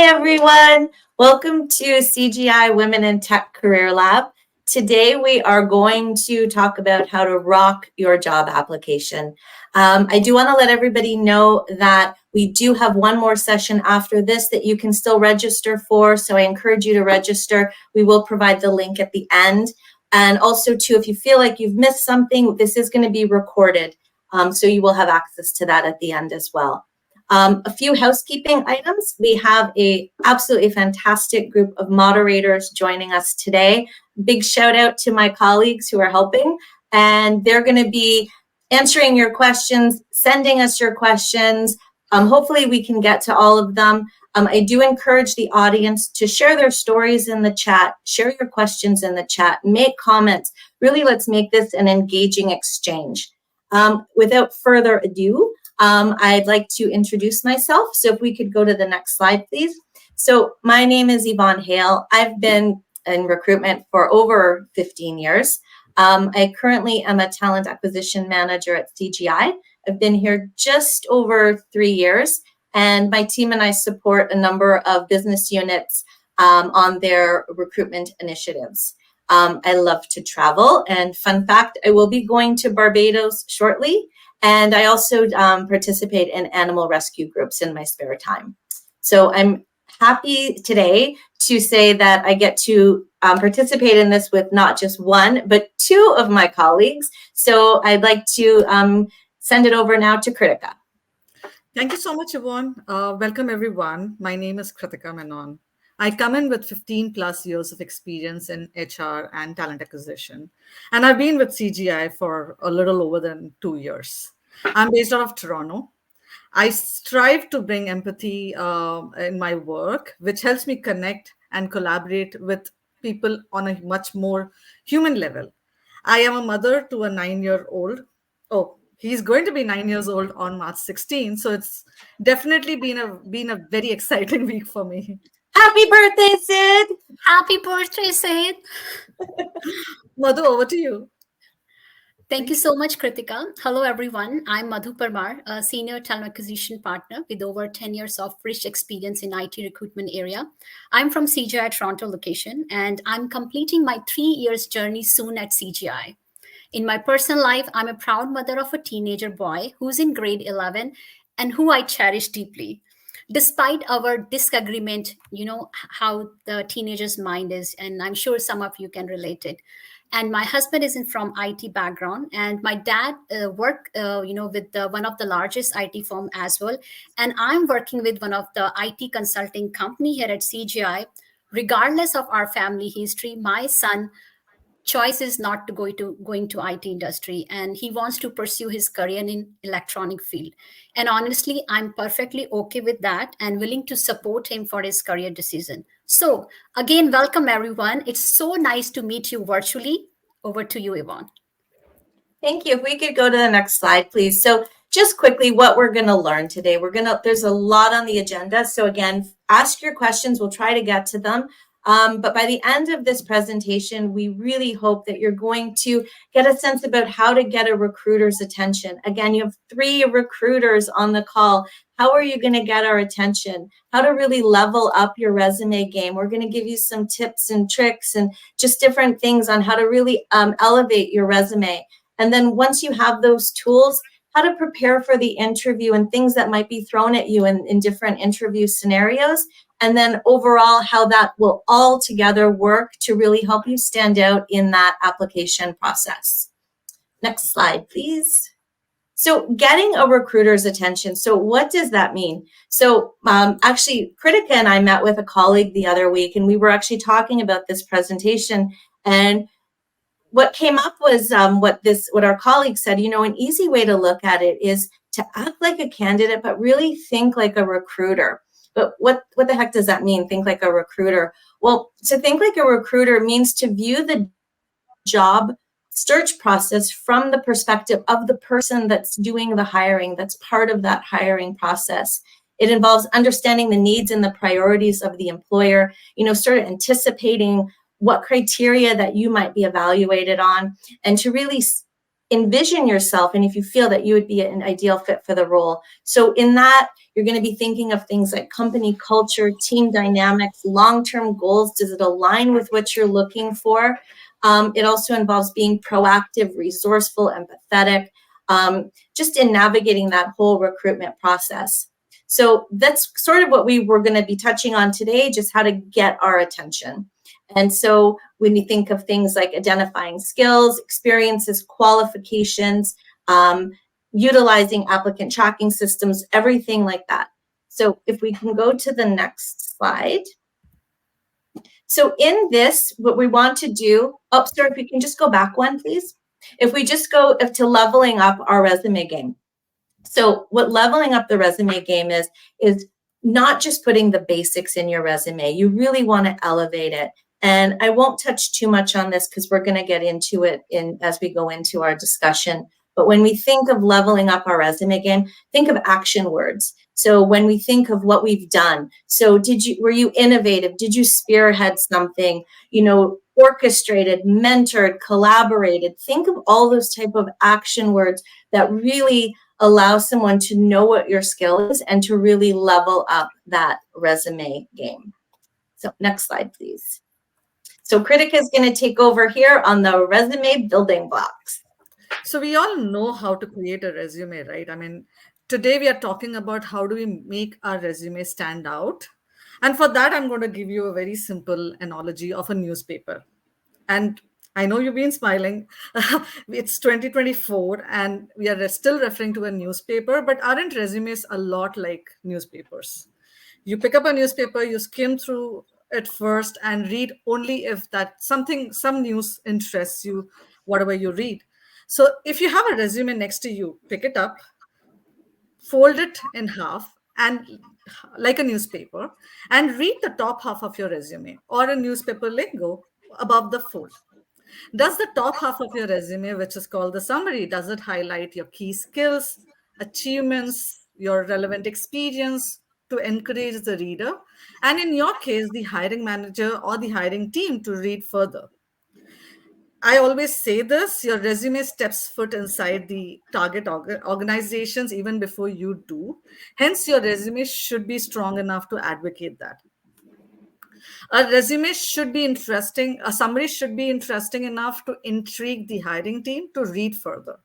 everyone. Welcome to CGI Women in Tech Career Lab. Today we are going to talk about how to rock your job application. I do want to let everybody know that we do have one more session after this that you can still register for, so I encourage you to register. We will provide the link at the end. And also, too, if you feel like you've missed something, this is going to be recorded, so you will have access to that at the end as well. A few housekeeping items. We have a absolutely fantastic group of moderators joining us today. Big shout out to my colleagues who are helping, and they're going to be answering your questions, sending us your questions. Hopefully we can get to all of them. I do encourage the audience to share their stories in the chat, share your questions in the chat, make comments. Really, let's make this an engaging exchange. Without further ado, I'd like to introduce myself. So if we could go to the next slide, please. So my name is Yvonne Hale. I've been in recruitment for over 15 years. I currently am a talent acquisition manager at CGI. I've been here just over 3 years, and my team and I support a number of business units on their recruitment initiatives. I love to travel, and fun fact, I will be going to Barbados shortly. And I also participate in animal rescue groups in my spare time. So I'm happy today to say that I get to participate in this with not just one, but two of my colleagues. So I'd like to send it over now to Kritika. Thank you so much, Yvonne. Welcome, everyone. My name is Kritika Menon. I come in with 15 plus years of experience in HR and talent acquisition. And I've been with CGI for a little over than 2 years. I'm based out of Toronto. I strive to bring empathy in my work, which helps me connect and collaborate with people on a much more human level. I am a mother to a 9-year-old. Oh, he's going to be 9 years old on March 16. So it's definitely been a very exciting week for me. Happy birthday, Sid! Happy birthday, Sid! Madhu, over to you. Thank you so much, Kritika. Hello, everyone. I'm Madhu Parmar, a senior talent acquisition partner with over 10 years of rich experience in IT recruitment area. I'm from CGI Toronto location, and I'm completing my 3 years journey soon at CGI. In my personal life, I'm a proud mother of a teenager boy who's in grade 11 and who I cherish deeply. Despite our disagreement, you know how the teenager's mind is, and I'm sure some of you can relate it. And my husband is from IT background, and my dad worked, with one of the largest IT firm as well. And I'm working with one of the IT consulting company here at CGI. Regardless of our family history, my son choice is not to going to IT industry, and he wants to pursue his career in electronic field. And honestly, I'm perfectly okay with that and willing to support him for his career decision. So again, welcome everyone. It's so nice to meet you virtually. Over to you, Yvonne. Thank you. If we could go to the next slide, please. So just quickly, what we're going to learn today, there's a lot on the agenda. So again, ask your questions. We'll try to get to them. But by the end of this presentation, we really hope that you're going to get a sense about how to get a recruiter's attention. Again, you have 3 recruiters on the call. How are you going to get our attention? How to really level up your resume game. We're going to give you some tips and tricks and just different things on how to really elevate your resume. And then once you have those tools, how to prepare for the interview and things that might be thrown at you in different interview scenarios. And then overall, how that will all together work to really help you stand out in that application process. Next slide, please. So getting a recruiter's attention. So what does that mean? So actually, Kritika and I met with a colleague the other week, and we were actually talking about this presentation. And what came up was what our colleague said, an easy way to look at it is to act like a candidate, but really think like a recruiter. But what the heck does that mean, think like a recruiter? Well, to think like a recruiter means to view the job search process from the perspective of the person that's doing the hiring, that's part of that hiring process. It involves understanding the needs and the priorities of the employer, sort of anticipating what criteria that you might be evaluated on, and to really envision yourself and if you feel that you would be an ideal fit for the role. So in that, You're going to be thinking of things like company culture, team dynamics, long-term goals. Does it align with what you're looking for? It also involves being proactive, resourceful, empathetic, just in navigating that whole recruitment process. So that's sort of what we were going to be touching on today, just how to get our attention. And so when you think of things like identifying skills, experiences, qualifications, utilizing applicant tracking systems, everything like that. So if we can go to the next slide. So in this, what we want to do, sorry, if we can just go back one, please. If we just go to leveling up our resume game. So what leveling up the resume game is not just putting the basics in your resume. You really want to elevate it. And I won't touch too much on this because we're going to get into it as we go into our discussion. But when we think of leveling up our resume game, think of action words. So when we think of what we've done, so were you innovative? Did you spearhead something? Orchestrated, mentored, collaborated. Think of all those type of action words that really allow someone to know what your skill is and to really level up that resume game. So next slide, please. So Kritika is going to take over here on the resume building blocks. So we all know how to create a resume, right? I mean, today we are talking about how do we make our resume stand out. And for that, I'm going to give you a very simple analogy of a newspaper. And I know you've been smiling. It's 2024 and we are still referring to a newspaper, but aren't resumes a lot like newspapers? You pick up a newspaper, you skim through it first and read only if some news interests you, whatever you read. So if you have a resume next to you, pick it up, fold it in half and like a newspaper and read the top half of your resume or a newspaper lingo above the fold. Does the top half of your resume, which is called the summary, does it highlight your key skills, achievements, your relevant experience to encourage the reader? And in your case, the hiring manager or the hiring team to read further. I always say this, your resume steps foot inside the target organizations even before you do. Hence, your resume should be strong enough to advocate that. A resume should be interesting. A summary should be interesting enough to intrigue the hiring team to read further.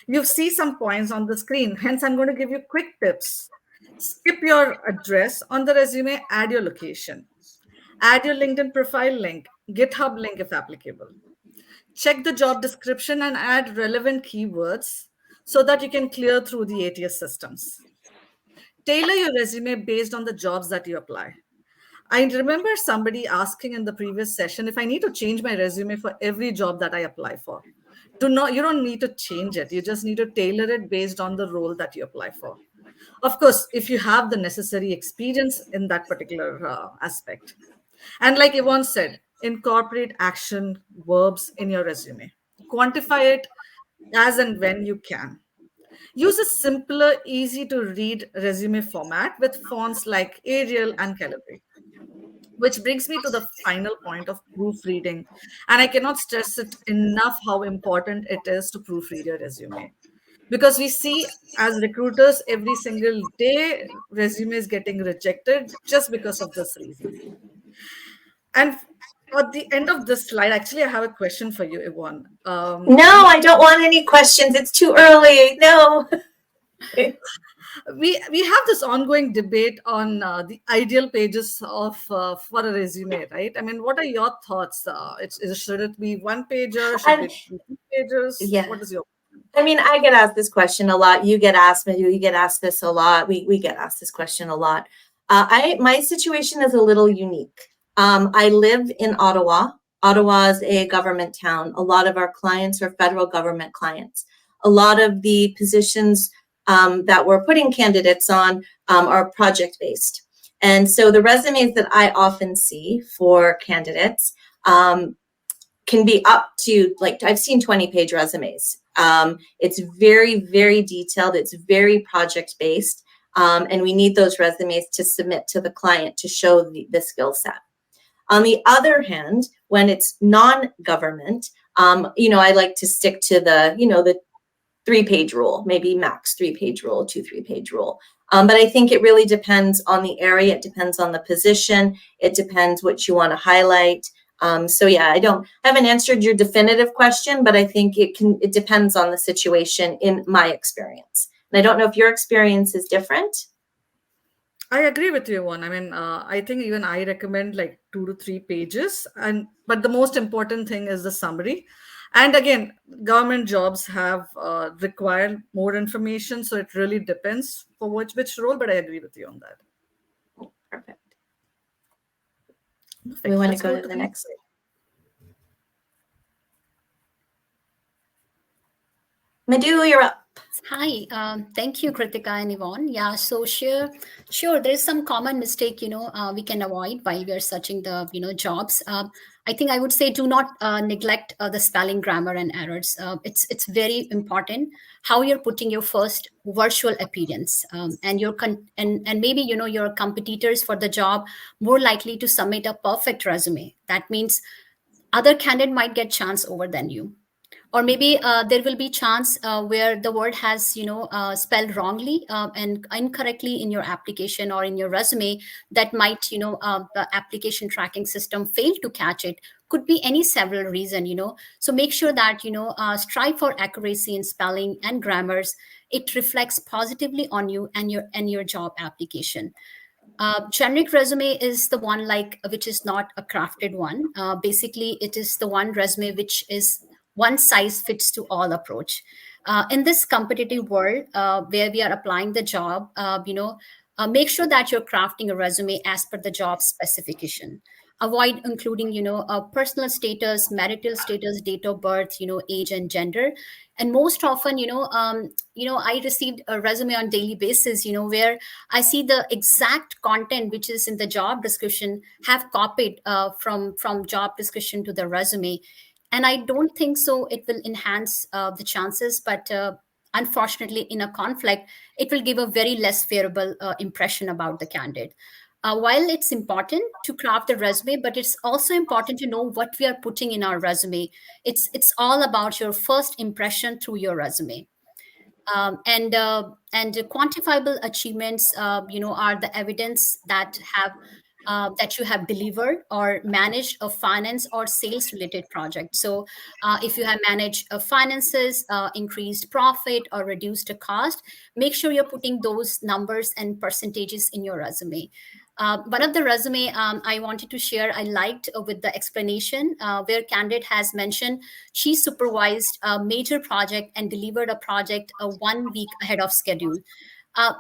You see some points on the screen. Hence, I'm going to give you quick tips. Skip your address on the resume, add your location. Add your LinkedIn profile link, GitHub link if applicable. Check the job description and add relevant keywords so that you can clear through the ATS systems. Tailor your resume based on the jobs that you apply. I remember somebody asking in the previous session if I need to change my resume for every job that I apply for. You don't need to change it. You just need to tailor it based on the role that you apply for. Of course, if you have the necessary experience in that particular aspect. And like Yvonne said, incorporate action verbs in your resume. Quantify it as and when you can. Use a simpler, easy to read resume format with fonts like Arial and Calibri. Which brings me to the final point of proofreading. And I cannot stress it enough how important it is to proofread your resume. Because we see as recruiters every single day, resumes getting rejected just because of this reason. And at the end of this slide, actually, I have a question for you, Yvonne. No, I don't want any questions. It's too early. No. We have this ongoing debate on the ideal pages of for a resume, right? I mean, what are your thoughts? Should it be one pager? Should it be 2 pages? Yeah. What is your? I mean, I get asked this question a lot. You get asked this a lot. We get asked this question a lot. My situation is a little unique. I live in Ottawa. Ottawa is a government town. A lot of our clients are federal government clients. A lot of the positions that we're putting candidates on are project-based. And so the resumes that I often see for candidates can be up to, like, I've seen 20-page resumes. It's very, very detailed. It's very project-based. And we need those resumes to submit to the client to show the skill set. On the other hand, when it's non-government, I like to stick to the 3-page rule, maybe max 3-page rule, 2 3-page rule. But I think it really depends on the area. It depends on the position. It depends what you want to highlight. So yeah, I haven't answered your definitive question, but I think it depends on the situation in my experience. And I don't know if your experience is different. I agree with you, one. I mean, I think even I recommend like 2 to 3 pages, and but the most important thing is the summary. And again, government jobs have require more information, so it really depends for which role. But I agree with you on that. Perfect. We Perfect. want to Let's go go to to the the next next. slide. Madhu, you're up. Hi, thank you, Kritika and Yvonne. Yeah, so sure, there is some common mistake, we can avoid while we are searching the, jobs. I think I would say do not neglect the spelling, grammar, and errors. It's very important how you're putting your first virtual appearance, and and maybe your competitors for the job more likely to submit a perfect resume. That means other candidate might get chance over than you, or maybe there will be chance where the word has spelled wrongly and incorrectly in your application or in your resume. That might the application tracking system fail to catch it. Could be any several reason. So make sure that strive for accuracy in spelling and grammars. It reflects positively on you and your job application. Generic resume is the one like which is not a crafted one. Basically, it is the one resume which is one size fits to all approach. In this competitive world where we are applying the job, make sure that you're crafting a resume as per the job specification. Avoid including personal status, marital status, date of birth, age and gender. And most often, I received a resume on daily basis, where I see the exact content which is in the job description have copied from job description to the resume, and I don't think so. It will enhance the chances, but unfortunately, in a conflict, it will give a very less favorable impression about the candidate. While it's important to craft the resume, but it's also important to know what we are putting in our resume. It's all about your first impression through your resume. And quantifiable achievements are the evidence that you have delivered or managed a finance or sales related project. So if you have managed finances, increased profit or reduced a cost, make sure you're putting those numbers and percentages in your resume. One of the resume I wanted to share, I liked with the explanation where candidate has mentioned she supervised a major project and delivered a project 1 week ahead of schedule.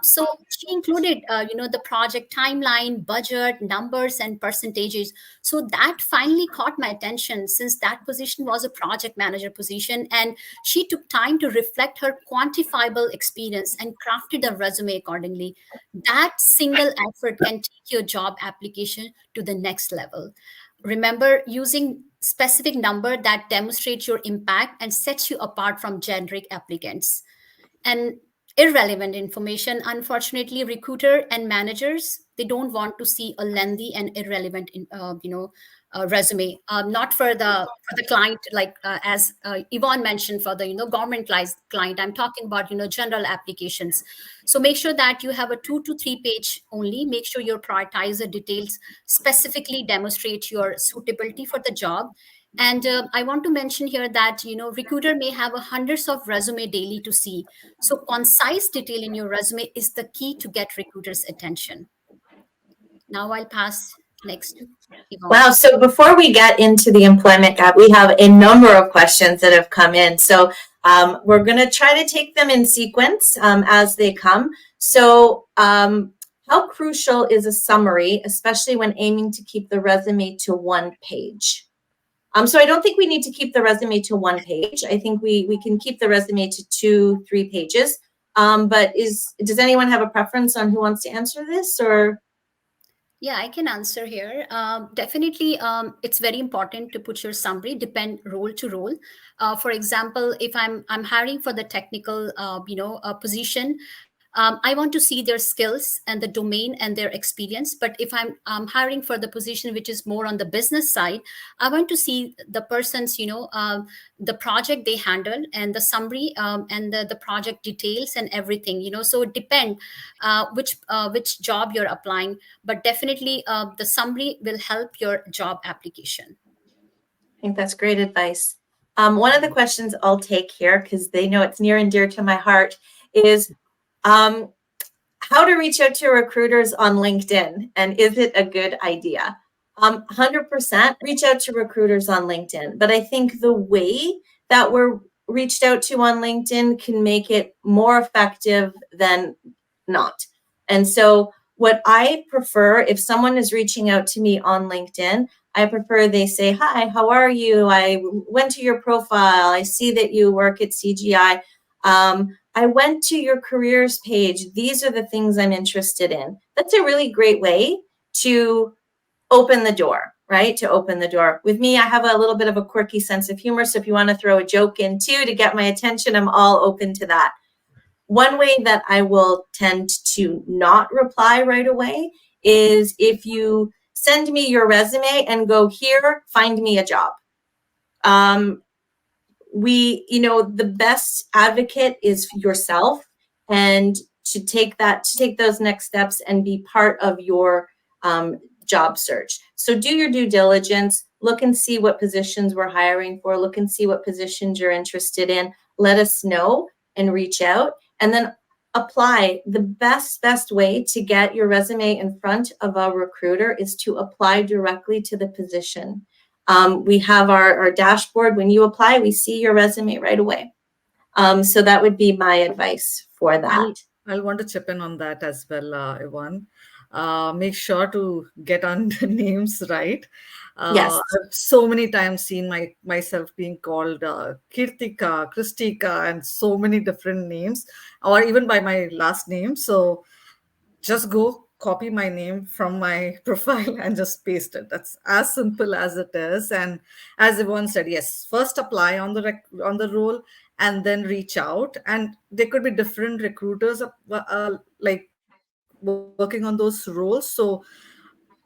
So she included, the project timeline, budget, numbers, and percentages. So that finally caught my attention since that position was a project manager position, and she took time to reflect her quantifiable experience and crafted a resume accordingly. That single effort can take your job application to the next level. Remember, using specific number that demonstrates your impact and sets you apart from generic applicants. And irrelevant information, unfortunately, recruiter and managers, they don't want to see a lengthy and irrelevant resume, not for the client, like as Yvonne mentioned, for the government client. I'm talking about general applications. So make sure that you have a 2 to 3 page only. Make sure your prioritizer details specifically demonstrate your suitability for the job. And I want to mention here that recruiter may have hundreds of resume daily to see. So concise detail in your resume is the key to get recruiters' attention. Now I'll pass next to Wow. Yvonne. So before we get into the employment gap, we have a number of questions that have come in. So we're going to try to take them in sequence as they come. So how crucial is a summary, especially when aiming to keep the resume to one page? So I don't think we need to keep the resume to one page. I think we can keep the resume to 2-3 pages. But does anyone have a preference on who wants to answer this, or? Yeah, I can answer here. Definitely, it's very important to put your summary depend role to role. For example, if I'm hiring for the technical, position, I want to see their skills and the domain and their experience. But if I'm hiring for the position which is more on the business side, I want to see the person's, the project they handle and the summary, and the project details and everything. So it depends which job you're applying, but definitely the summary will help your job application. I think that's great advice. One of the questions I'll take here, because they know it's near and dear to my heart, is how to reach out to recruiters on LinkedIn, and is it a good idea? 100% reach out to recruiters on LinkedIn, but I think the way that we're reached out to on LinkedIn can make it more effective than not. And so what I prefer, if someone is reaching out to me on LinkedIn, I prefer they say, "Hi, how are you? I went to your profile. I see that you work at CGI. I went to your careers page. These are the things I'm interested in." That's a really great way to open the door, right? To open the door. With me, I have a little bit of a quirky sense of humor. So if you want to throw a joke in too to get my attention, I'm all open to that. One way that I will tend to not reply right away is if you send me your resume and go, "Here, find me a job." The best advocate is yourself, and to take those next steps and be part of your job search. So do your due diligence, look and see what positions we're hiring for, look and see what positions you're interested in, let us know and reach out, and then apply. The best way to get your resume in front of a recruiter is to apply directly to the position. We have our dashboard. When you apply, we see your resume right away. So that would be my advice for that. I'll want to chip in on that as well, Yvonne. Make sure to get on the names right. Yes. I've so many times seen myself being called Kirtika, Kristika, and so many different names, or even by my last name. So just go copy my name from my profile and just paste it. That's as simple as it is. And as Yvonne said, yes, first apply on the role and then reach out. And there could be different recruiters like working on those roles. So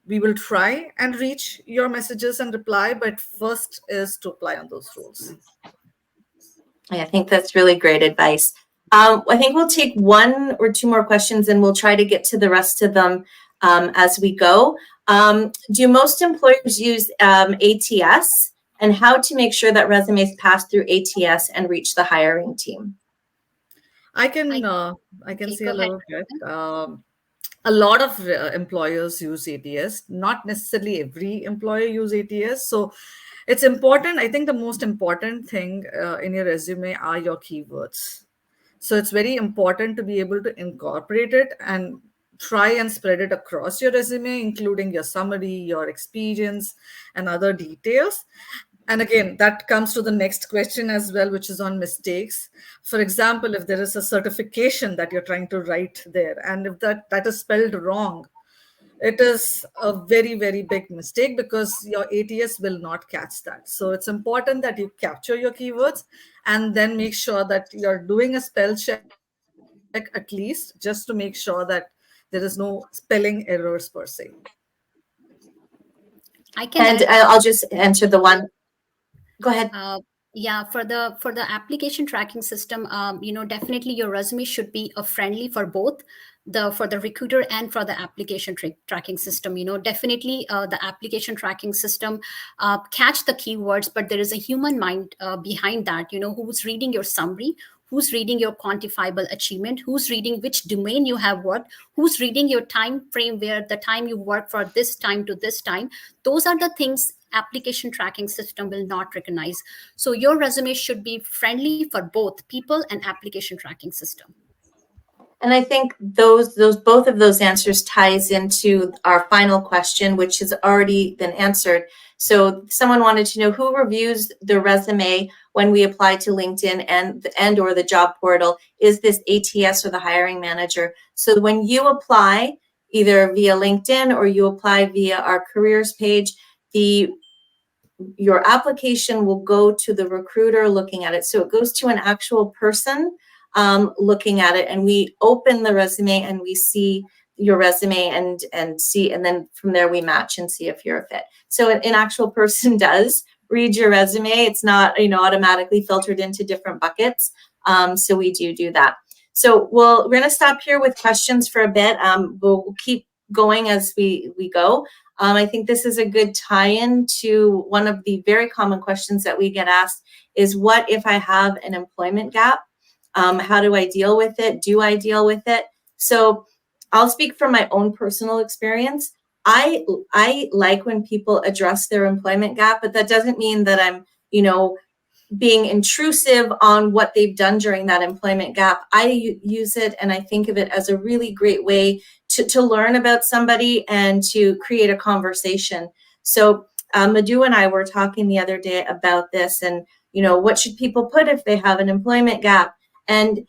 we will try and reach your messages and reply, but first is to apply on those roles. I think that's really great advice. I think we'll take one or two more questions and we'll try to get to the rest of them as we go. Do most employers use ATS, and how to make sure that resumes pass through ATS and reach the hiring team? I can Okay, say go a ahead. little bit. A lot of employers use ATS. Not necessarily every employer use ATS. So it's important. I think the most important thing in your resume are your keywords. So it's very important to be able to incorporate it and try and spread it across your resume, including your summary, your experience, and other details. And again, that comes to the next question as well, which is on mistakes. For example, if there is a certification that you're trying to write there, and if that is spelled wrong, it is a very, very big mistake because your ATS will not catch that. So it's important that you capture your keywords and then make sure that you're doing a spell check at least, just to make sure that there is no spelling errors per se. I can And add. I'll just answer the one. Go ahead. Yeah, for the application tracking system, definitely your resume should be friendly for both for the recruiter and for the application tracking system. Definitely the application tracking system catch the keywords, but there is a human mind behind that. Who's reading your summary, who's reading your quantifiable achievement, who's reading which domain you have worked, who's reading your time frame, where the time you work for this time to this time. Those are the things application tracking system will not recognize. So your resume should be friendly for both people and application tracking system. And I think those both of those answers ties into our final question, which has already been answered. So someone wanted to know who reviews the resume when we apply to LinkedIn and or the job portal. Is this ATS or the hiring manager? So when you apply either via LinkedIn or you apply via our careers page, your application will go to the recruiter looking at it. So it goes to an actual person looking at it, and we open the resume and we see your resume and see, and then from there we match and see if you're a fit. So an actual person does read your resume. It's not, automatically filtered into different buckets. So we do that. So we're going to stop here with questions for a bit. We'll keep going as we go. I think this is a good tie-in to one of the very common questions that we get asked is, what if I have an employment gap? How do I deal with it? Do I deal with it? So I'll speak from my own personal experience. I like when people address their employment gap, but that doesn't mean that I'm, being intrusive on what they've done during that employment gap. I use it and I think of it as a really great way to learn about somebody and to create a conversation. So Madhu and I were talking the other day about this, and what should people put if they have an employment gap? And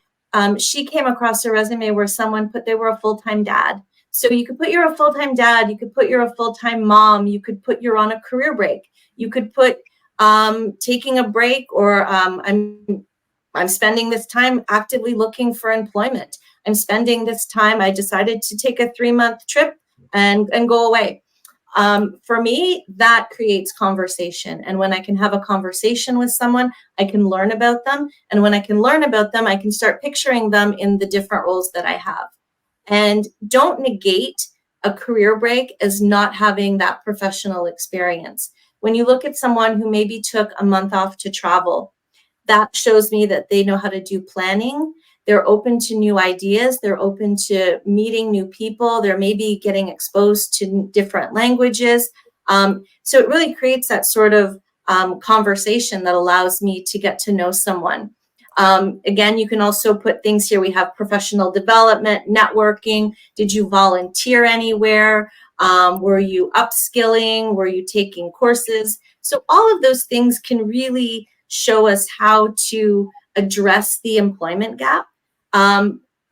she came across a resume where someone put they were a full-time dad. So you could put you're a full-time dad, you could put you're a full-time mom, you could put you're on a career break, you could put taking a break, or I'm spending this time actively looking for employment. I'm spending this time, I decided to take a 3-month trip and go away. For me, that creates conversation. And when I can have a conversation with someone, I can learn about them. And when I can learn about them, I can start picturing them in the different roles that I have. And don't negate a career break as not having that professional experience. When you look at someone who maybe took a month off to travel, that shows me that they know how to do planning. They're open to new ideas. They're open to meeting new people. They're maybe getting exposed to different languages. So it really creates that sort of conversation that allows me to get to know someone. Again, you can also put things here. We have professional development, networking. Did you volunteer anywhere? Were you upskilling? Were you taking courses? So all of those things can really show us how to address the employment gap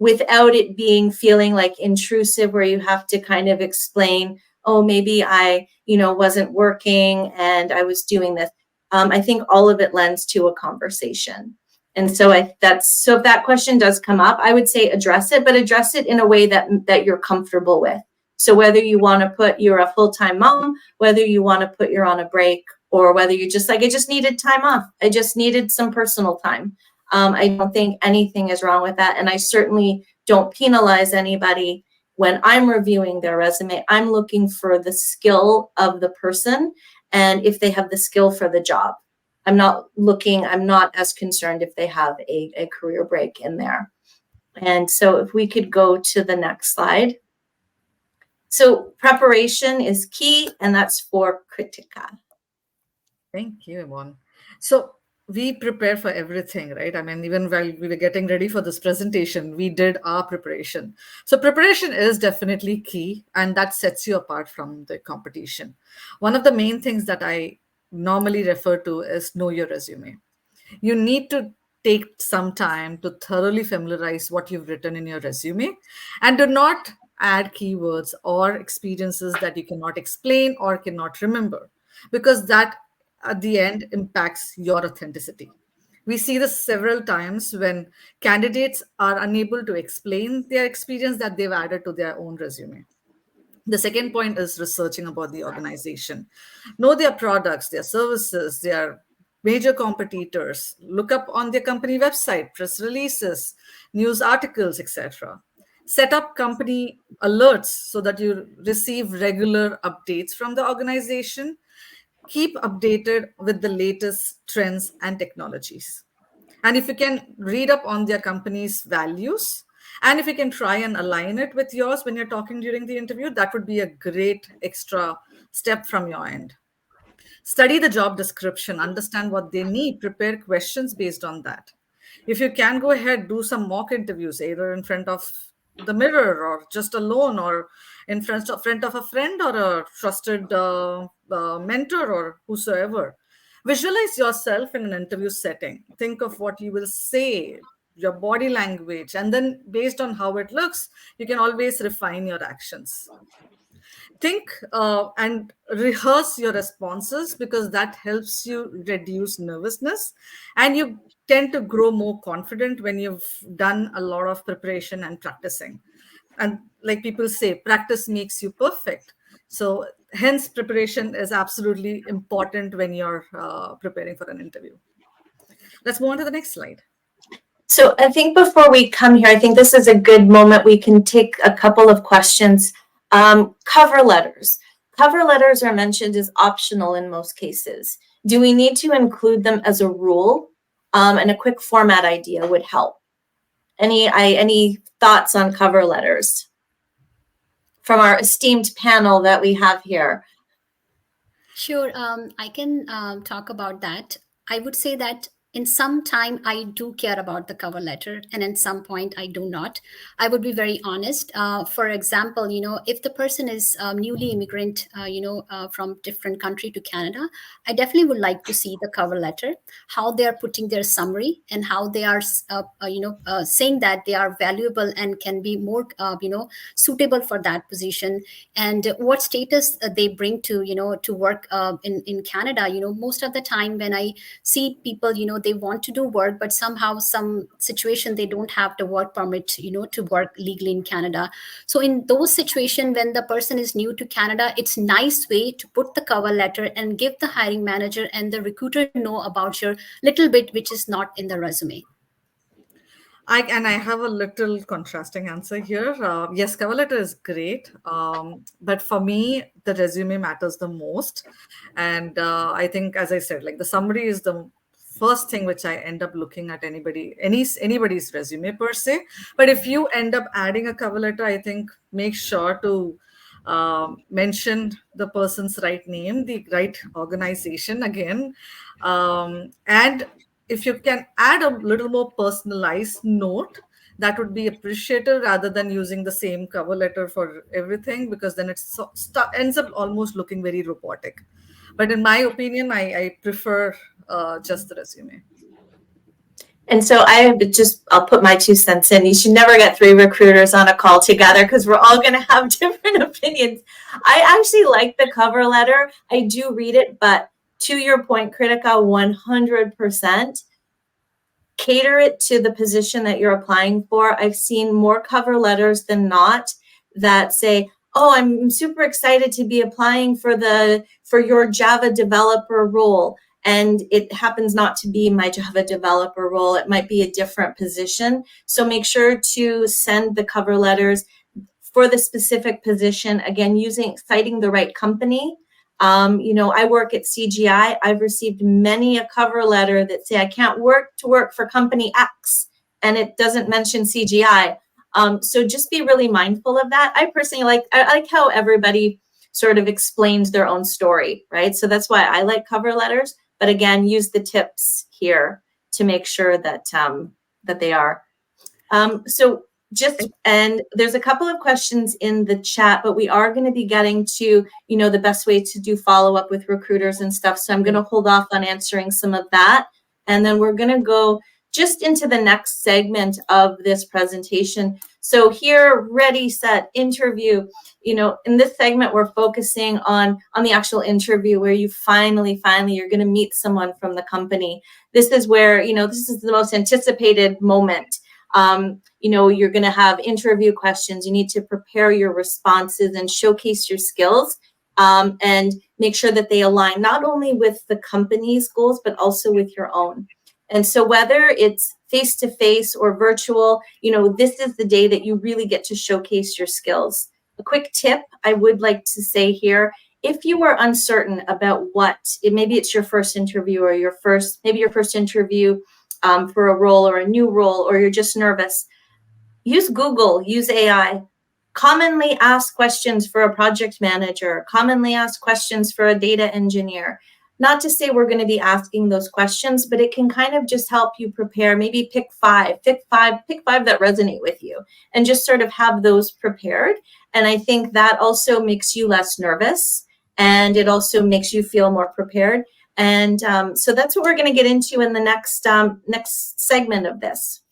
without it feeling like intrusive, where you have to kind of explain, oh, maybe I, wasn't working and I was doing this. I think all of it lends to a conversation. And so if that question does come up, I would say address it, but address it in a way that you're comfortable with. So whether you want to put you're a full-time mom, whether you want to put you're on a break, or whether you're just like, I just needed time off. I just needed some personal time. I don't think anything is wrong with that. And I certainly don't penalize anybody when I'm reviewing their resume. I'm looking for the skill of the person and if they have the skill for the job. I'm not as concerned if they have a career break in there. And so if we could go to the next slide. So preparation is key, and that's for Kritika. Thank you, Yvonne. So we prepare for everything, right? I mean, even while we were getting ready for this presentation, we did our preparation. So preparation is definitely key, and that sets you apart from the competition. One of the main things that I normally refer to is know your resume. You need to take some time to thoroughly familiarize what you've written in your resume, and do not add keywords or experiences that you cannot explain or cannot remember, because that at the end impacts your authenticity. We see this several times when candidates are unable to explain their experience that they've added to their own resume. The second point is researching about the organization. Know their products, their services, their major competitors. Look up on their company website, press releases, news articles, etc. Set up company alerts so that you receive regular updates from the organization. Keep updated with the latest trends and technologies. And if you can read up on their company's values, and if you can try and align it with yours when you're talking during the interview, that would be a great extra step from your end. Study the job description, understand what they need, prepare questions based on that. If you can, go ahead, do some mock interviews, either in front of the mirror or just alone, or in front of a friend or a trusted mentor or whosoever. Visualize yourself in an interview setting. Think of what you will say, your body language, and then based on how it looks, you can always refine your actions. Think and rehearse your responses, because that helps you reduce nervousness, and you tend to grow more confident when you've done a lot of preparation and practicing. And like people say, practice makes you perfect. So hence preparation is absolutely important when you're preparing for an interview. Let's move on to the next slide. So I think before we come here, I think this is a good moment. We can take a couple of questions. Cover letters. Cover letters are mentioned as optional in most cases. Do we need to include them as a rule? And a quick format idea would help. Any thoughts on cover letters from our esteemed panel that we have here? Sure, I can talk about that. I would say that in some time I do care about the cover letter, and in some point I do not. I would be very honest. For example, if the person is newly immigrant, from different country to Canada, I definitely would like to see the cover letter, how they are putting their summary, and how they are, saying that they are valuable and can be more, suitable for that position, and what status they bring to to work in Canada. Most of the time when I see people, they want to do work, but somehow some situation they don't have the work permit, to work legally in Canada. So in those situations, when the person is new to Canada, it's nice way to put the cover letter and give the hiring manager and the recruiter know about your little bit which is not in the resume. I have a little contrasting answer here. Yes, cover letter is great, but for me, the resume matters the most. And I think, as I said, like the summary is the first thing which I end up looking at anybody's resume per se. But if you end up adding a cover letter, I think make sure to mention the person's right name, the right organization again, and if you can add a little more personalized note, that would be appreciated, rather than using the same cover letter for everything, because then it ends up almost looking very robotic. But in my opinion, I prefer just the resume. And so I'll put my 2 cents in. You should never get 3 recruiters on a call together, because we're all going to have different opinions. I actually like the cover letter. I do read it, but to your point, Kritika, 100%, cater it to the position that you're applying for. I've seen more cover letters than not that say, oh, I'm super excited to be applying for your Java developer role. And it happens not to be my Java developer role. It might be a different position. So make sure to send the cover letters for the specific position. Again, citing the right company. I work at CGI. I've received many a cover letter that say I can't work for company X, and it doesn't mention CGI. So just be really mindful of that. I personally I like how everybody sort of explains their own story, right? So that's why I like cover letters. But again, use the tips here to make sure that that they are. And there's a couple of questions in the chat, but we are going to be getting to, the best way to do follow up with recruiters and stuff. So I'm going to hold off on answering some of that. And then we're going to go just into the next segment of this presentation. So here, ready, set, interview. In this segment, we're focusing on the actual interview, where you finally, you're going to meet someone from the company. This is where, this is the most anticipated moment. You're going to have interview questions. You need to prepare your responses and showcase your skills, and make sure that they align not only with the company's goals, but also with your own. And so whether it's face-to-face or virtual, this is the day that you really get to showcase your skills. A quick tip I would like to say here: if you are uncertain about maybe it's your first interview, or your first interview for a role or a new role, or you're just nervous, use Google, use AI. Commonly asked questions for a project manager, commonly asked questions for a data engineer. Not to say we're going to be asking those questions, but it can kind of just help you prepare. Maybe pick five that resonate with you, and just sort of have those prepared. And I think that also makes you less nervous, and it also makes you feel more prepared. And so that's what we're going to get into in the next segment of this.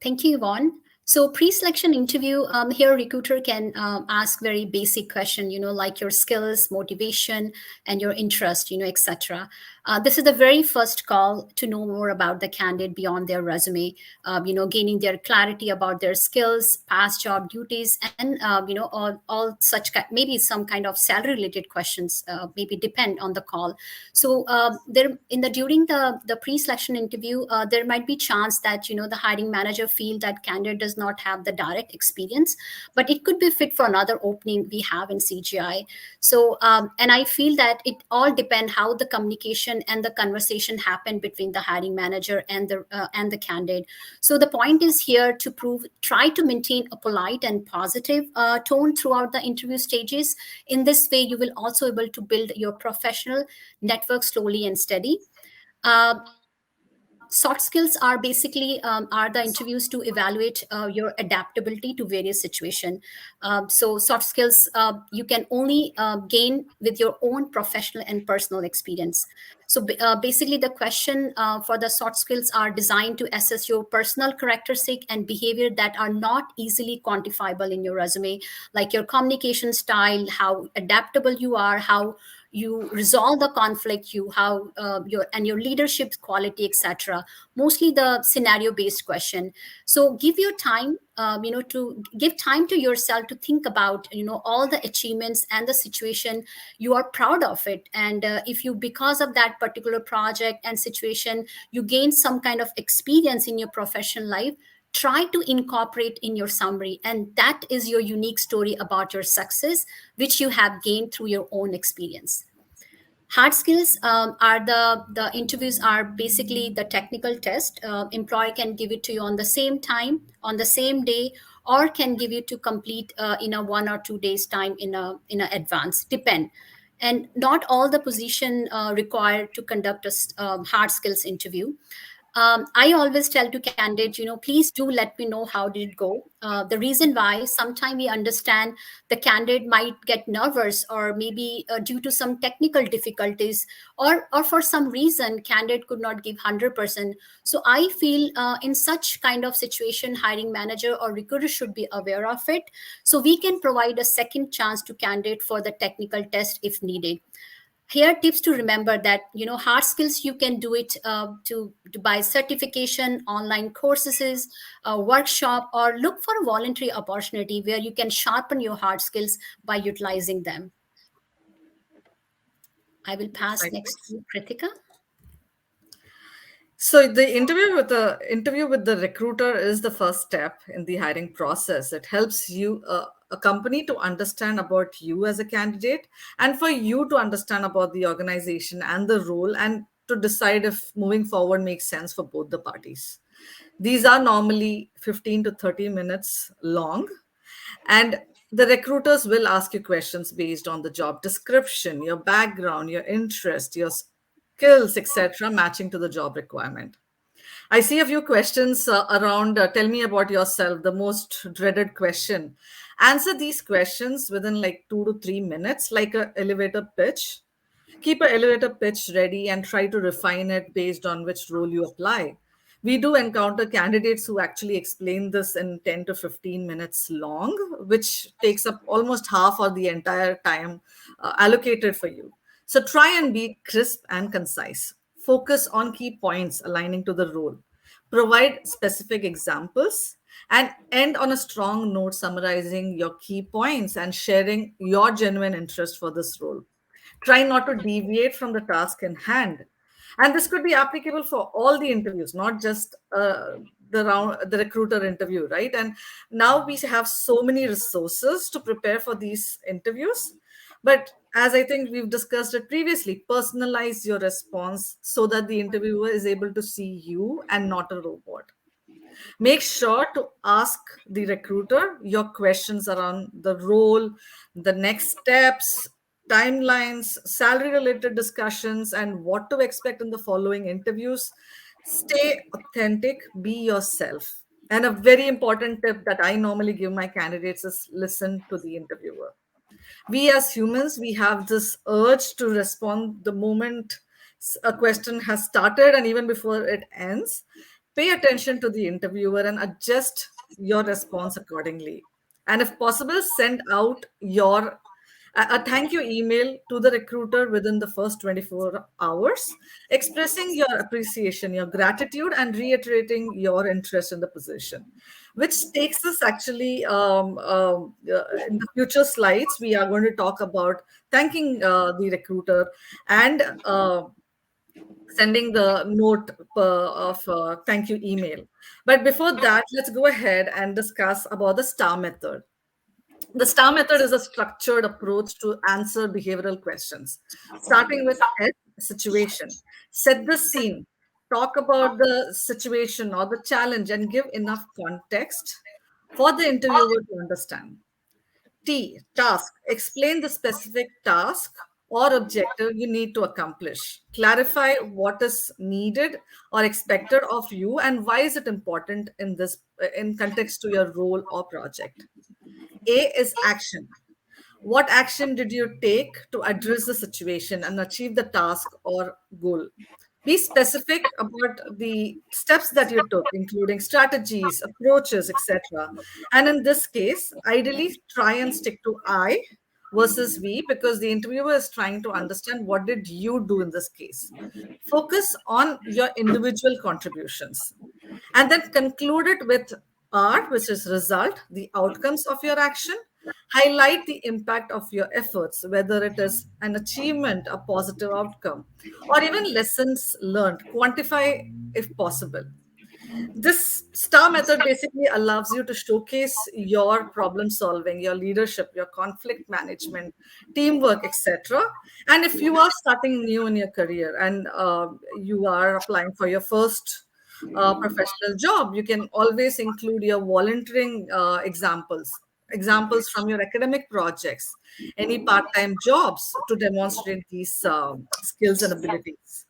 Thank you, Yvonne. So pre-selection interview, here recruiter can ask very basic question, like your skills, motivation, and your interest, etc. This is the very first call to know more about the candidate beyond their resume, gaining their clarity about their skills, past job duties, and all such maybe some kind of salary related questions, maybe depend on the call. So there in the during the pre-selection interview, there might be chance that the hiring manager feel that candidate does not have the direct experience, but it could be fit for another opening we have in CGI. So and I feel that it all depend how the communication and the conversation happen between the hiring manager and the candidate. So the point is here to try to maintain a polite and positive tone throughout the interview stages. In this way, you will also able to build your professional network slowly and steady. Soft skills are basically are the interviews to evaluate your adaptability to various situation. So soft skills you can only gain with your own professional and personal experience. So basically, the question for the soft skills are designed to assess your personal characteristic and behavior that are not easily quantifiable in your resume, like your communication style, how adaptable you are, how you resolve the conflict, you how your leadership quality, etc. Mostly the scenario based question. So give your time, to give time to yourself to think about all the achievements and the situation you are proud of it. And if you, because of that particular project and situation, you gain some kind of experience in your professional life, try to incorporate in your summary, and that is your unique story about your success which you have gained through your own experience. Hard skills are the interviews are basically the technical test. Employer can give it to you on the same time, on the same day, or can give you to complete in a 1 or 2 days time in a advance, depend. And not all the position required to conduct a hard skills interview. I always tell to candidates, please do let me know how did it go. The reason why, sometimes we understand the candidate might get nervous, or maybe due to some technical difficulties, or for some reason candidate could not give 100%. So I feel in such kind of situation, hiring manager or recruiter should be aware of it, so we can provide a second chance to candidate for the technical test if needed. Here tips to remember that hard skills you can do it to buy certification, online courses, a workshop, or look for a voluntary opportunity where you can sharpen your hard skills by utilizing them. I will pass next Likewise. to Kritika. So the interview with the recruiter is the first step in the hiring process. It helps you a company to understand about you as a candidate, and for you to understand about the organization and the role, and to decide if moving forward makes sense for both the parties. These are normally 15 to 30 minutes long, and the recruiters will ask you questions based on the job description, your background, your interest, your skills, etc., matching to the job requirement. I see a few questions around tell me about yourself, the most dreaded question. Answer these questions within like 2 to 3 minutes, like a elevator pitch. Keep an elevator pitch ready and try to refine it based on which role you apply. We do encounter candidates who actually explain this in 10 to 15 minutes long, which takes up almost half or the entire time allocated for you. So try and be crisp and concise. Focus on key points aligning to the role. Provide specific examples and end on a strong note summarizing your key points and sharing your genuine interest for this role. Try not to deviate from the task in hand. And this could be applicable for all the interviews, not just the recruiter interview, right? And now we have so many resources to prepare for these interviews. But as I think we've discussed it previously, personalize your response so that the interviewer is able to see you and not a robot. Make sure to ask the recruiter your questions around the role, the next steps, timelines, salary related discussions, and what to expect in the following interviews. Stay authentic, be yourself. And a very important tip that I normally give my candidates is listen to the interviewer. We as humans, we have this urge to respond the moment a question has started and even before it ends. Pay attention to the interviewer and adjust your response accordingly. And if possible, send out a thank you email to the recruiter within the first 24 hours, expressing your appreciation, your gratitude, and reiterating your interest in the position. Which takes us actually in the future slides, we are going to talk about thanking the recruiter and sending the note of thank you email. But before that, let's go ahead and discuss about the STAR method. The STAR method is a structured approach to answer behavioral questions, starting with S, situation. Set the scene, talk about the situation or the challenge, and give enough context for the interviewer to understand. T, task. Explain the specific task or objective you need to accomplish. Clarify what is needed or expected of you and why is it important in context to your role or project. A is action. What action did you take to address the situation and achieve the task or goal? Be specific about the steps that you took, including strategies, approaches, etc. And in this case, ideally try and stick to I versus we because the interviewer is trying to understand what did you do in this case. Focus on your individual contributions and then conclude it with R, which is result, the outcomes of your action. Highlight the impact of your efforts, whether it is an achievement, a positive outcome, or even lessons learned. Quantify if possible. This STAR method basically allows you to showcase your problem solving, your leadership, your conflict management, teamwork, etc. And if you are starting new in your career and you are applying for your first professional job, you can always include your volunteering examples from your academic projects, any part-time jobs to demonstrate these skills and abilities.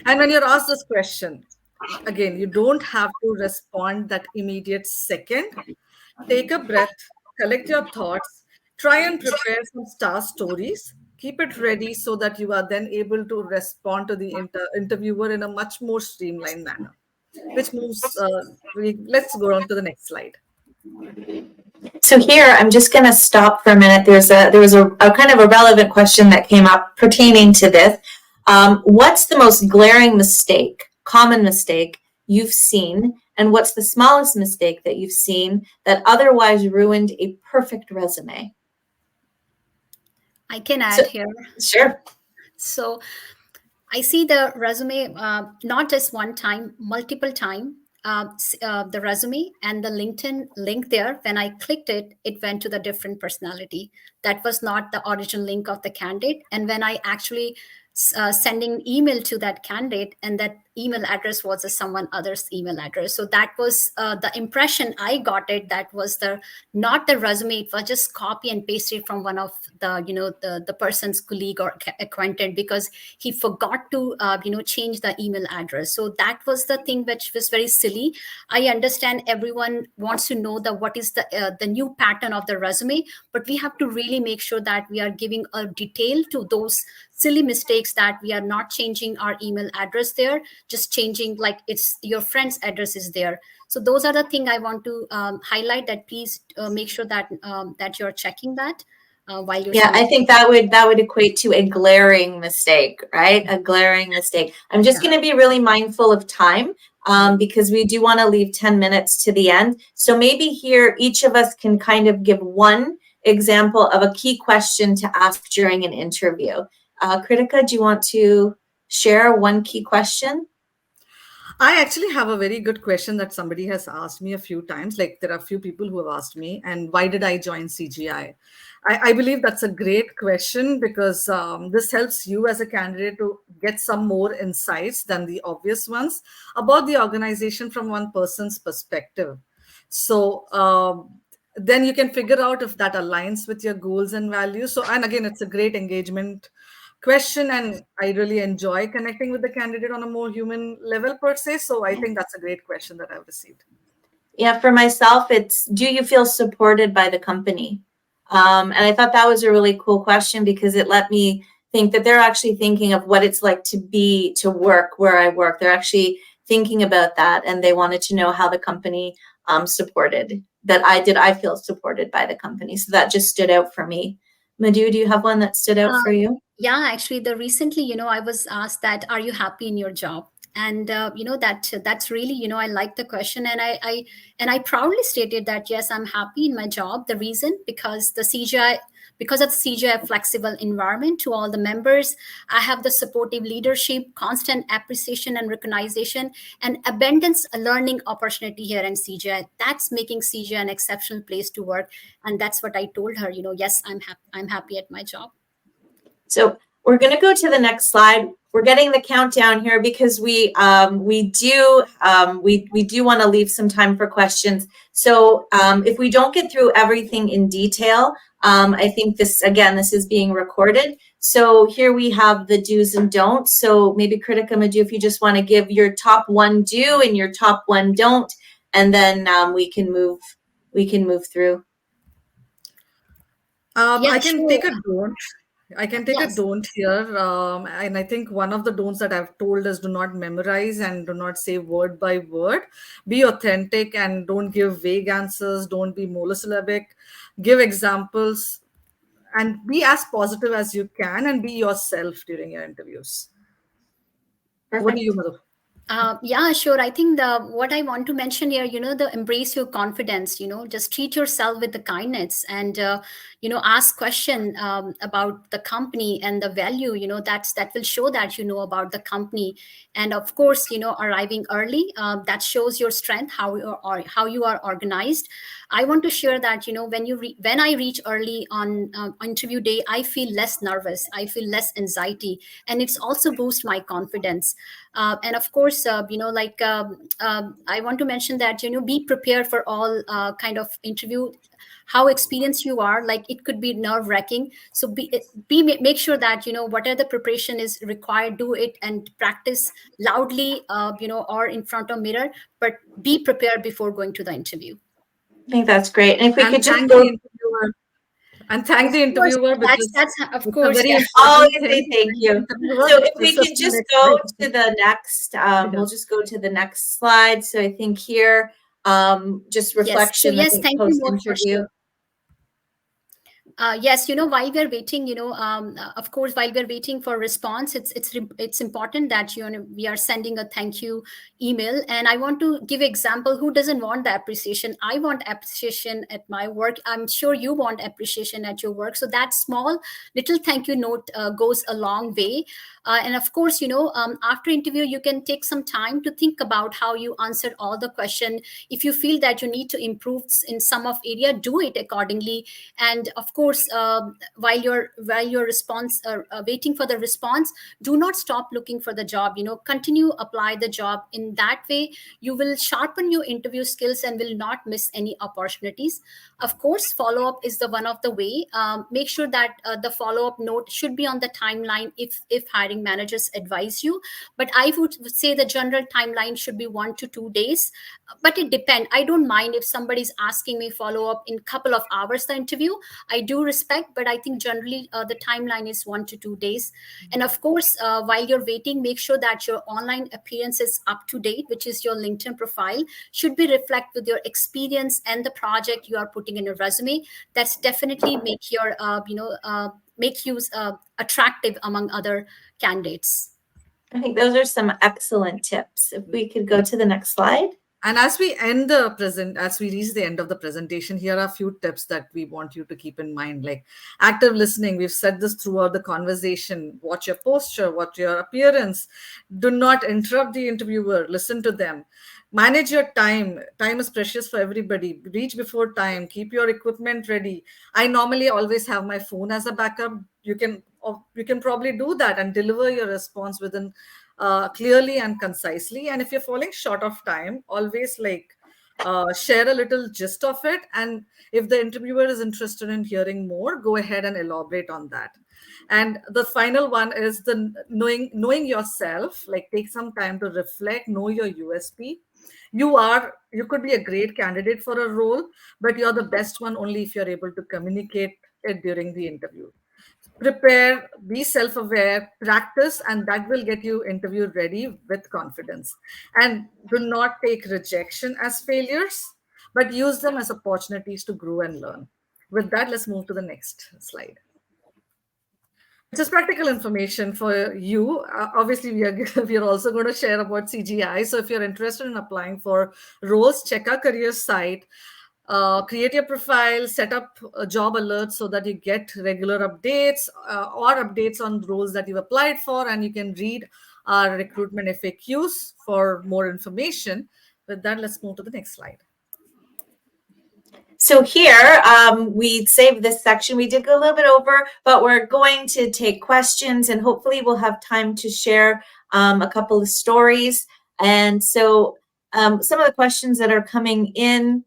And when you're asked this question, again, you don't have to respond that immediate second. Take a breath, collect your thoughts, try and prepare some star stories. Keep it ready so that you are then able to respond to the interviewer in a much more streamlined manner. Which moves, let's go on to the next slide. So here, I'm just going to stop for a minute. There was a kind of a relevant question that came up pertaining to this. What's the most glaring common mistake you've seen, and what's the smallest mistake that you've seen that otherwise ruined a perfect resume? I can add here. Sure. So I see the resume not just one time, multiple time. The resume and the LinkedIn link there, when I clicked it, it went to the different personality. That was not the original link of the candidate. And when I actually sending email to that candidate, and that email address was someone other's email address. So that was the impression I got it. That was not the resume. It was just copy and pasted from one of the person's colleague or acquaintance, because he forgot to change the email address. So that was the thing which was very silly. I understand everyone wants to know what is the new pattern of the resume, but we have to really make sure that we are giving a detail to those silly mistakes, that we are not changing our email address there, just changing like it's your friend's address is there. So those are the thing I want to highlight, that please make sure that that you're checking that while you're I think that would equate to a glaring mistake, right? A glaring mistake. I'm just going to be really mindful of time because we do want to leave 10 minutes to the end. So maybe here each of us can kind of give one example of a key question to ask during an interview. Kritika, do you want to share one key question? I actually have a very good question that somebody has asked me a few times. Like, there are a few people who have asked me, and why did I join CGI? I believe that's a great question because this helps you as a candidate to get some more insights than the obvious ones about the organization from one person's perspective. So then you can figure out if that aligns with your goals and values. So, and again, it's a great engagement question, and I really enjoy connecting with the candidate on a more human level per se. So I think that's a great question that I've received. Yeah, for myself, it's, do you feel supported by the company? And I thought that was a really cool question because it let me think that they're actually thinking of what it's like to work where I work. They're actually thinking about that, and they wanted to know how the company supported, that I feel supported by the company. So that just stood out for me. Madhu, do you have one that stood out for you? Yeah, actually, the recently, I was asked that, are you happy in your job? And that's really, I like the question, and I proudly stated that yes, I'm happy in my job. The reason, because of the CGI flexible environment to all the members, I have the supportive leadership, constant appreciation and recognition, and abundance learning opportunity here in CGI. That's making CGI an exceptional place to work, and that's what I told her. Yes, I'm happy at my job. So we're going to go to the next slide. We're getting the countdown here because we do want to leave some time for questions. So if we don't get through everything in detail, I think this is being recorded. So here we have the do's and don'ts. So maybe Kritika, Madhu, if you just want to give your top one do and your top one don't, and then we can move through. I can sure. take a don't. I can take a Yes. don't here. And I think one of the don'ts that I've told is do not memorize and do not say word by word. Be authentic and don't give vague answers. Don't be monosyllabic. Give examples and be as positive as you can and be yourself during your interviews. Perfect. What do you, Madhu? Yeah, sure. I think what I want to mention here, the embrace your confidence, just treat yourself with the kindness, and, ask question about the company and the value, that will show that you know about the company. And of course, arriving early, that shows your strength, how you are organized. I want to share that, when I reach early on interview day, I feel less nervous, I feel less anxiety, and it's also boost my confidence. And of course, I want to mention that, be prepared for all kind of interview, how experienced you are. Like, it could be nerve wracking. So make sure that, whatever the preparation is required, do it and practice loudly, or in front of mirror, but be prepared before going to the interview. I think that's great. And if we could just thank go. the interviewer. And thank the interviewer, because that's of it's a course, very yeah. Always important say thing. thank you. So if we could just go to the next, we'll just go to the next slide. So I think here, just reflection. Yes, I think thank you, post Mo, for interview. sure. Yes, while we're waiting, of course, while we're waiting for response, it's important that we are sending a thank you email. And I want to give example. Who doesn't want the appreciation? I want appreciation at my work. I'm sure you want appreciation at your work. So that small little thank you note goes a long way. And of course, after interview, you can take some time to think about how you answered all the question. If you feel that you need to improve in some of area, do it accordingly. And of course, while your response waiting for the response, do not stop looking for the job. Continue apply the job. In that way, you will sharpen your interview skills and will not miss any opportunities. Of course, follow up is the one of the way. Make sure that the follow up note should be on the timeline if hiring managers advise you. But I would say the general timeline should be 1 to 2 days. But it depends. I don't mind if somebody's asking me follow up in couple of hours the interview. I do respect, but I think generally the timeline is 1 to 2 days. And of course, while you're waiting, make sure that your online appearance is up to date, which is your LinkedIn profile should be reflect with your experience and the project you are putting in your resume. That's definitely make your make you attractive among other candidates. I think those are some excellent tips. If we could go to the next slide. And as we reach the end of the presentation, here are a few tips that we want you to keep in mind. Like active listening, we've said this throughout the conversation. Watch your posture, watch your appearance. Do not interrupt the interviewer. Listen to them. Manage your time. Time is precious for everybody. Reach before time. Keep your equipment ready. I normally always have my phone as a backup. You can probably do that and deliver your response within clearly and concisely. And if you're falling short of time, always share a little gist of it. And if the interviewer is interested in hearing more, go ahead and elaborate on that. And the final one is the knowing yourself. Like, take some time to reflect, know your USP. You could be a great candidate for a role, but you're the best one only if you're able to communicate it during the interview. Prepare, be self-aware, practice, and that will get you interview ready with confidence. And do not take rejection as failures. but use them as opportunities to grow and learn. With that, let's move to the next slide. Just practical information for you. Obviously, we are also going to share about CGI. So if you're interested in applying for roles, check our career site, create your profile, set up a job alerts so that you get regular updates or updates on roles that you've applied for, and you can read our recruitment FAQs for more information. With that, let's move to the next slide. So here, we saved this section. We did go a little bit over, but we're going to take questions, and hopefully we'll have time to share a couple of stories. And so some of the questions that are coming in,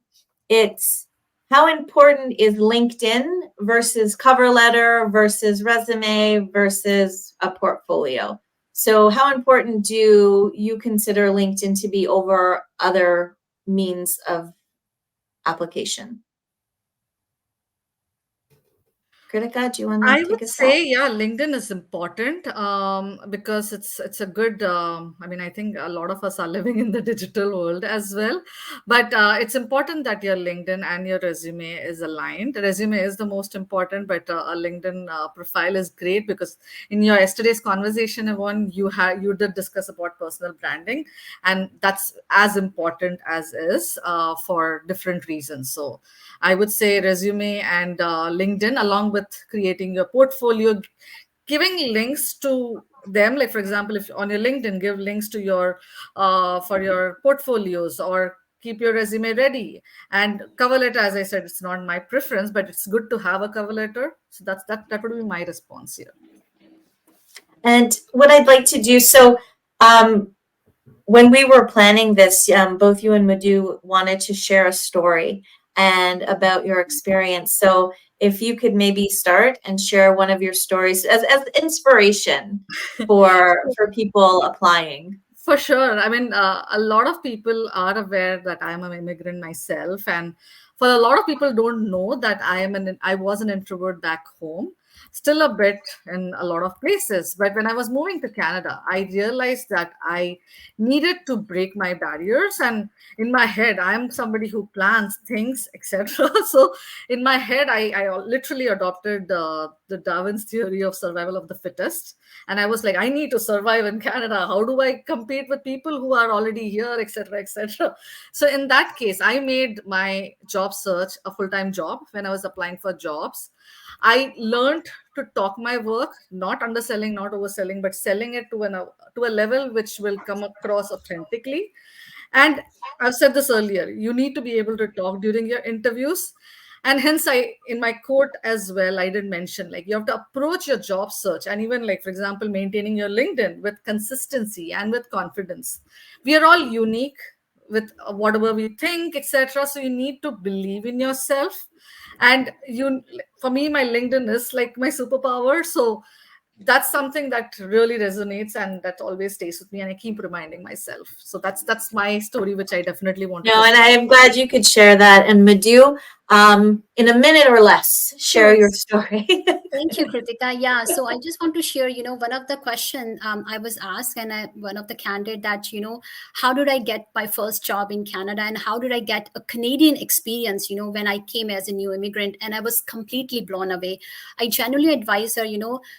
it's how important is LinkedIn versus cover letter versus resume versus a portfolio? So how important do you consider LinkedIn to be over other means of application? Kritika, do you want to I take would a stab? say, yeah, LinkedIn is important because it's a good. I mean, I think a lot of us are living in the digital world as well, but it's important that your LinkedIn and your resume is aligned. The resume is the most important, but a LinkedIn profile is great because in your yesterday's conversation, Yvonne, you did discuss about personal branding, and that's as important as is for different reasons. So I would say resume and LinkedIn, along with creating your portfolio, giving links to them. Like for example, if on your LinkedIn, give links to your for your portfolios, or keep your resume ready. And cover letter, as I said, it's not my preference, but it's good to have a cover letter. So that would be my response here. And what I'd like to do, so when we were planning this, both you and Madhu wanted to share a story and about your experience. So if you could maybe start and share one of your stories as inspiration for people applying. For sure. I mean, a lot of people are aware that I'm an immigrant myself, and for a lot of people don't know that I was an introvert back home, still a bit in a lot of places. But when I was moving to Canada, I realized that I needed to break my barriers. And in my head, I'm somebody who plans things, etc. So in my head, I literally adopted the Darwin's theory of survival of the fittest. And I was like, I need to survive in Canada. How do I compete with people who are already here, etc., etc.? So in that case, I made my job search a full-time job. When I was applying for jobs, I learned to talk my work, not underselling, not overselling, but selling it to a level which will come across authentically. And I've said this earlier, you need to be able to talk during your interviews. And hence, in my quote as well, I did mention, like, you have to approach your job search, and even, like, for example, maintaining your LinkedIn with consistency and with confidence. We are all unique with whatever we think, etc. So you need to believe in yourself. And for me, my LinkedIn is like my superpower. So that's something that really resonates, and that always stays with me, and I keep reminding myself. So that's my story, which I definitely want to No, and share. I'm glad you could share that. And Madhu, in a minute or less, share Sure. your story. Thank you, Kritika. Yeah, so I just want to share, one of the question I was asked, and one of the candidate that, how did I get my first job in Canada, and how did I get a Canadian experience, when I came as a new immigrant, and I was completely blown away. I genuinely advise her,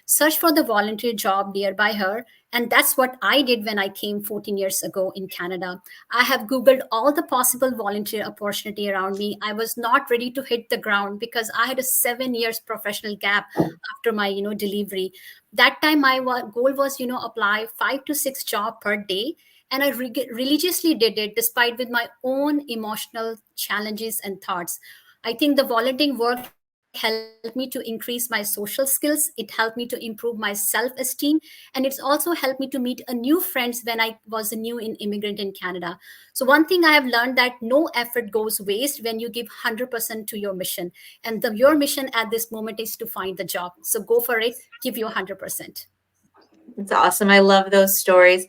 search for the volunteer job nearby her. And that's what I did when I came 14 years ago in Canada. I have Googled all the possible volunteer opportunity around me. I was not ready to hit the ground because I had a 7 years professional gap after my, delivery. That time my goal was, apply 5 to 6 job per day. And I religiously did it despite with my own emotional challenges and thoughts. I think the volunteering work helped me to increase my social skills. It helped me to improve my self-esteem. And it's also helped me to meet a new friends when I was a new immigrant in Canada. So one thing I have learned that no effort goes waste when you give 100% to your mission. And your mission at this moment is to find the job. So go for it, give your 100%. It's awesome. I love those stories.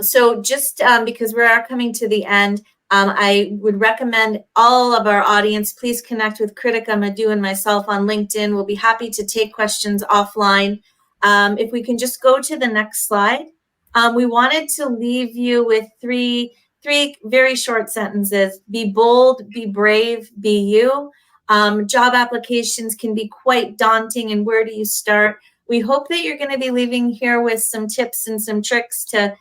So just because we are coming to the end, I would recommend all of our audience, please connect with Kritika, Madhu, and myself on LinkedIn. We'll be happy to take questions offline. If we can just go to the next slide. We wanted to leave you with 3 three very short sentences. Be bold, be brave, be you. Job applications can be quite daunting, and where do you start? We hope that you're going to be leaving here with some tips and some tricks to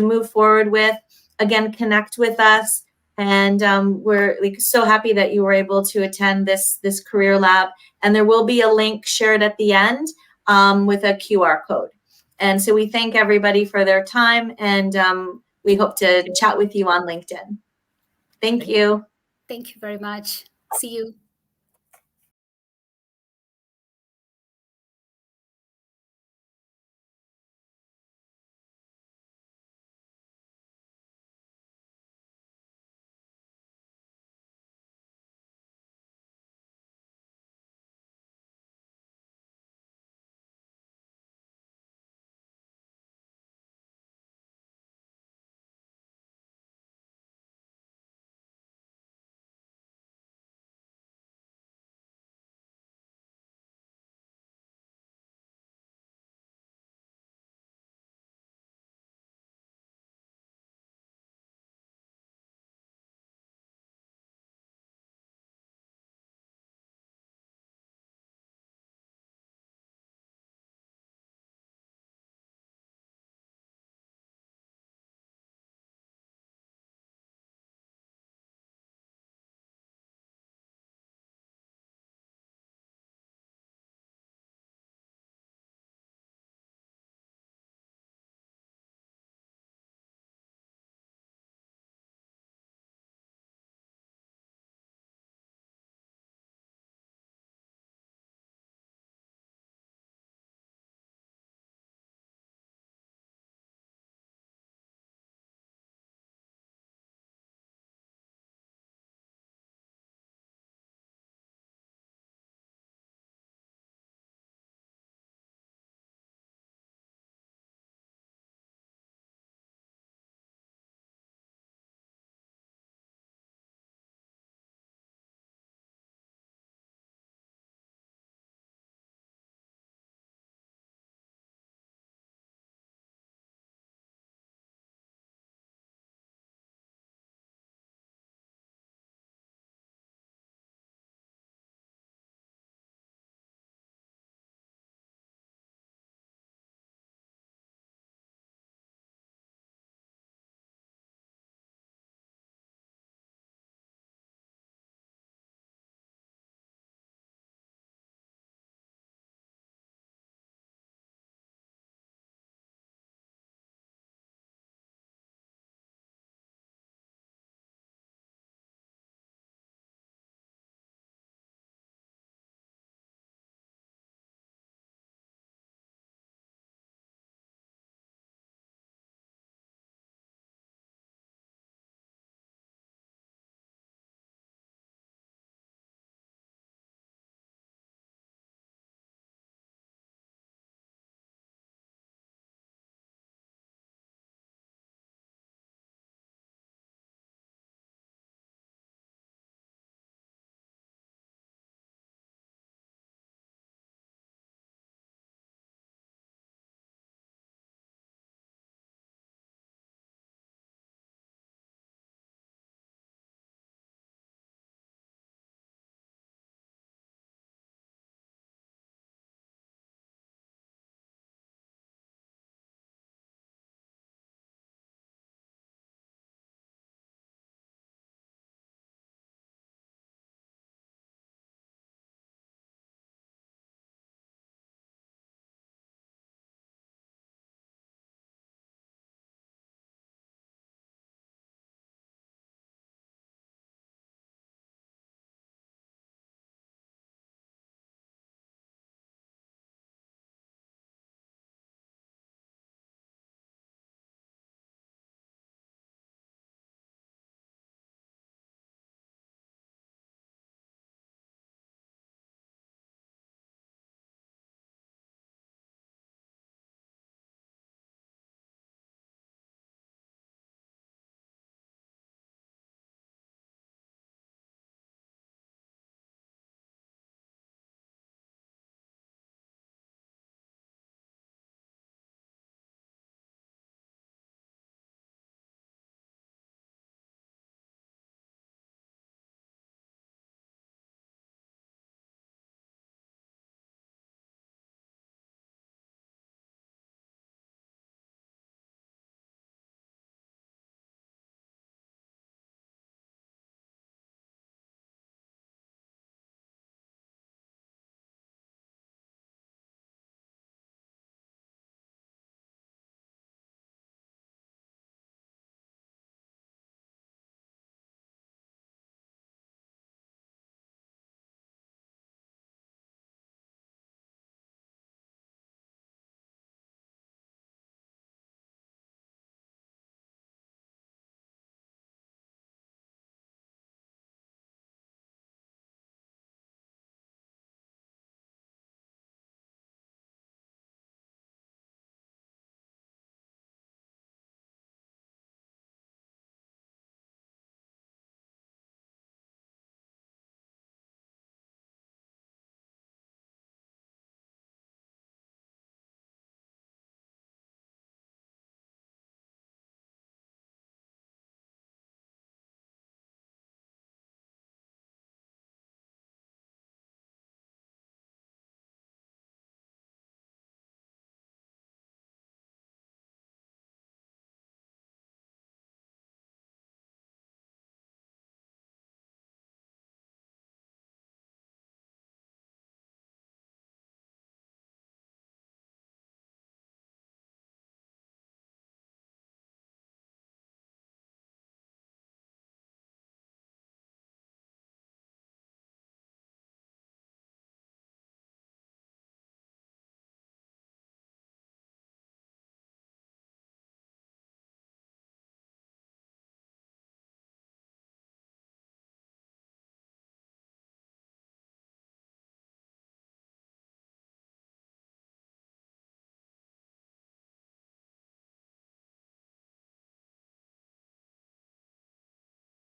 move forward with. Again, connect with us, and we're so happy that you were able to attend this career lab. And there will be a link shared at the end with a QR code. And so we thank everybody for their time, and we hope to chat with you on LinkedIn. Thank you. Thank you very much. See you.